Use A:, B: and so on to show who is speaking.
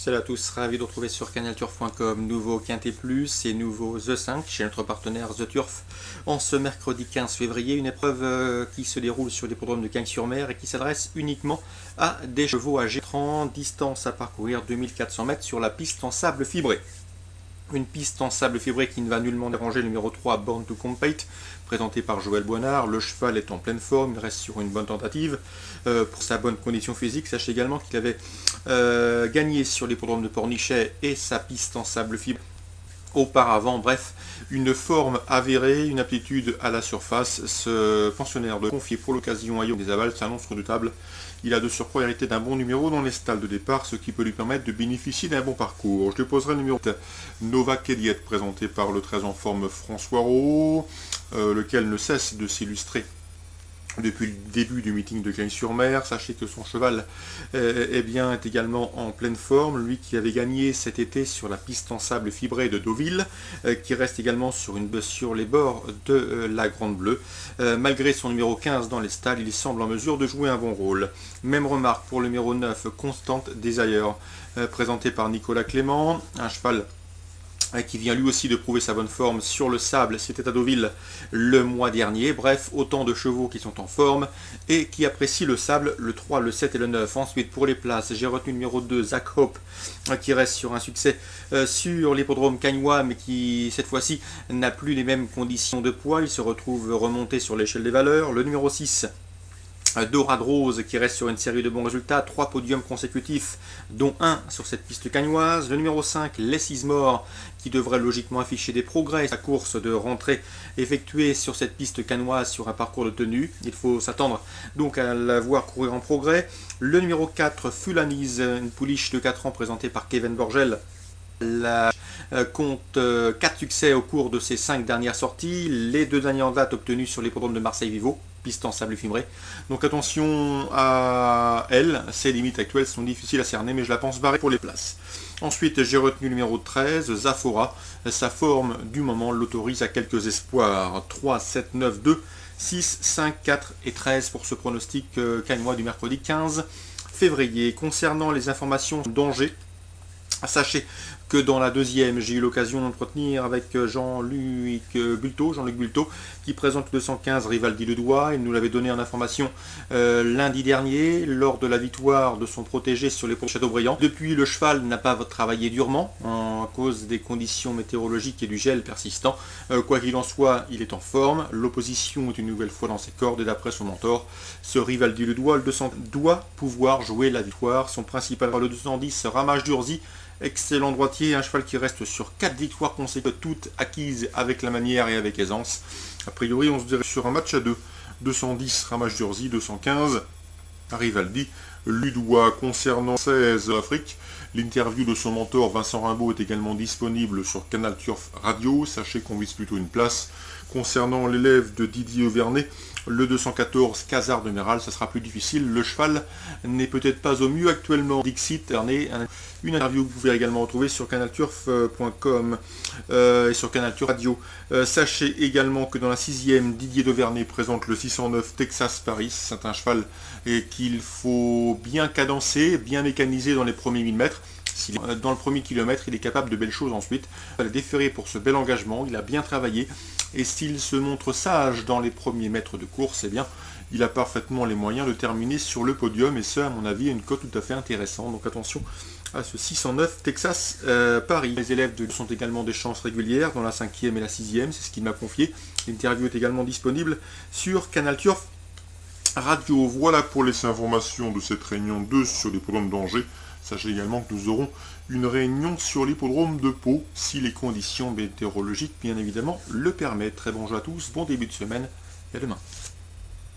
A: Salut à tous, ravi de vous retrouver sur canalturf.com, nouveau Quintet Plus et nouveau The 5 chez notre partenaire The Turf. En ce mercredi 15 février, une épreuve qui se déroule sur l'hippodrome de Cagnes-sur-Mer et qui s'adresse uniquement à des chevaux âgés de 30, distance à parcourir 2400 mètres sur la piste en sable fibré. Une piste en sable fibré qui ne va nullement déranger le numéro 3, Born to Compete, présenté par Joël Boinard. Le cheval est en pleine forme, il reste sur une bonne tentative. Pour sa bonne condition physique, sachez également qu'il avait gagné sur l'hippodrome de Pornichet et sa piste en sable fibré auparavant. Bref, une forme avérée, une aptitude à la surface. Ce pensionnaire de confié pour l'occasion à Guillaume des Avals s'annonce redoutable. Il a de surcroît hérité d'un bon numéro dans les stalles de départ, ce qui peut lui permettre de bénéficier d'un bon parcours. Je lui poserai le numéro 8, Nova Kellyet, présenté par le très en forme François Rowe, lequel ne cesse de s'illustrer depuis le début du meeting de Cagnes-sur-Mer. Sachez que son cheval est également en pleine forme, lui qui avait gagné cet été sur la piste en sable fibré de Deauville, qui reste également sur les bords de la Grande Bleue. Malgré son numéro 15 dans les stalles, il semble en mesure de jouer un bon rôle. Même remarque pour le numéro 9, Constant Desire, présenté par Nicolas Clément, un cheval qui vient lui aussi de prouver sa bonne forme sur le sable, c'était à Deauville le mois dernier. Bref, autant de chevaux qui sont en forme et qui apprécient le sable, le 3, le 7 et le 9. Ensuite, pour les places, j'ai retenu le numéro 2, Zach Hope, qui reste sur un succès sur l'hippodrome cagnois, mais qui, cette fois-ci, n'a plus les mêmes conditions de poids. Il se retrouve remonté sur l'échelle des valeurs. Le numéro 6, Dorade Rose, qui reste sur une série de bons résultats, 3 podiums consécutifs, dont 1 sur cette piste cagnoise. Le numéro 5, Less Is More, qui devrait logiquement afficher des progrès. Sa course de rentrée effectuée sur cette piste cagnoise sur un parcours de tenue. Il faut s'attendre donc à la voir courir en progrès. Le numéro 4, Fulanise, une pouliche de 4 ans présentée par Kevin Borgel. Compte 4 succès au cours de ses 5 dernières sorties, les 2 derniers en date obtenus sur l'hippodrome de Marseille-Vivo, piste en sable fibré. Donc attention à elle, ses limites actuelles sont difficiles à cerner, mais je la pense barrée pour les places. Ensuite, j'ai retenu le numéro 13, Zafora. Sa forme du moment l'autorise à quelques espoirs. 3, 7, 9, 2, 6, 5, 4 et 13 pour ce pronostic cagnois du mercredi 15 février. Concernant les informations danger, sachez que dans la deuxième, j'ai eu l'occasion d'entretenir avec Jean-Luc Bulto, qui présente le 215 Rivaldi Le Doigt. Il nous l'avait donné en information lundi dernier, lors de la victoire de son protégé sur les ponts de Châteaubriand. Depuis, le cheval n'a pas travaillé durement, à cause des conditions météorologiques et du gel persistant. Quoi qu'il en soit, il est en forme. L'opposition est une nouvelle fois dans ses cordes, et d'après son mentor, ce Rivaldi Le Doigt, le 200 doit pouvoir jouer la victoire. Son principal, le 210, Ramage d'Urzy, excellent droitier, un cheval qui reste sur 4 victoires consécutives, toutes acquises avec la manière et avec aisance. A priori, on se dirait sur un match à 2. 210 Ramage d'Urzy, 215 Rivaldi Le Doigt. Concernant 16 Afrique, l'interview de son mentor Vincent Rimbaud est également disponible sur Canal Turf Radio. Sachez qu'on vise plutôt une place. Concernant l'élève de Didier Auvernet, le 214 Casar de Méral, ça sera plus difficile. Le cheval n'est peut-être pas au mieux actuellement. Dixit, une interview que vous pouvez également retrouver sur canalturf.com et sur Canal Turf Radio. Sachez également que dans la 6e, Didier Dauvernet présente le 609 Texas Paris. C'est un cheval qu'il faut bien cadencer, bien mécaniser dans les premiers 1000 mètres. Dans le premier kilomètre, il est capable de belles choses ensuite. Il est déféré pour ce bel engagement, il a bien travaillé. Et s'il se montre sage dans les premiers mètres de course, eh bien, il a parfaitement les moyens de terminer sur le podium. Et ce, à mon avis, est une cote tout à fait intéressante. Donc attention à ce 609 Texas Paris. Les élèves sont également des chances régulières dans la 5e et la 6e, c'est ce qu'il m'a confié. L'interview est également disponible sur Canal Turf Radio. Voilà pour les informations de cette réunion 2 sur l'hippodrome d'Angers. Sachez également que nous aurons une réunion sur l'hippodrome de Pau, si les conditions météorologiques, bien évidemment, le permettent. Très bon jeu à tous, bon début de semaine, et à demain.